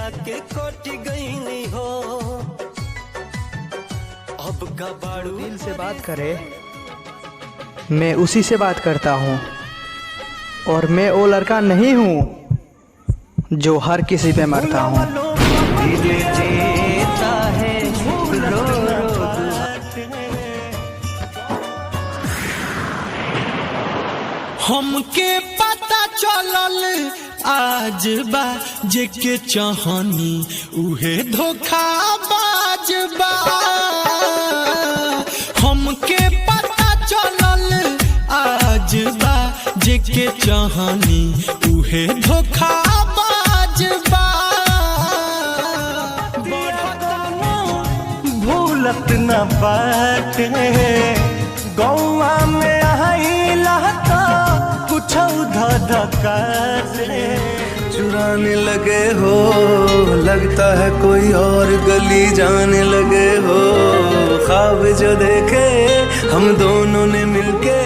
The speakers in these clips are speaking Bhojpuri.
आके कोट गई हो। अब का बाड़ू दिल से बात करे, मैं उसी से बात करता हूँ। और मैं वो लड़का नहीं हूँ जो हर किसी पे मरता हूँ। दिल देता है रो रो हमके पता चलल आज बा जेके चाहनी उहे धोखा बाज बा। हमके पता चलल आज बा जेके चाहनी उहे धोखा बाज बा। भूलत न बाटे गौवा में आइला तो कुछ धधका चुराने लगे हो, लगता है कोई और गली जाने लगे हो। ख्वाब जो देखे हम दोनों ने मिलके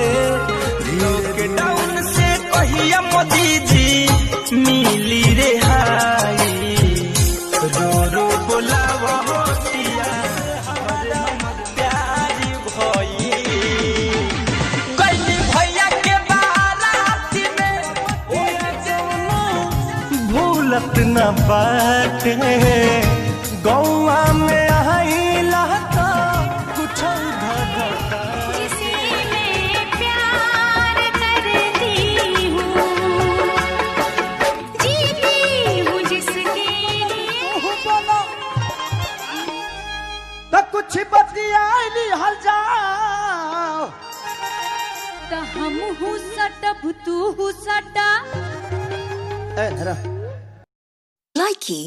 लॉकडाउन से कहिया मोदी जी मिली रेहाई। रो रो बोलावा होतिया प्यार भई गइली भैया के बाराती में भूलत न बाटे गौवा में आइला तो कुछ धधका। जिसे मैं प्यार करती हूँ, जीती हूँ जिसके लिए। तो कुछ बतियाली हल जाओ तो हम हूँ सटब तू हूँ सटा। Likey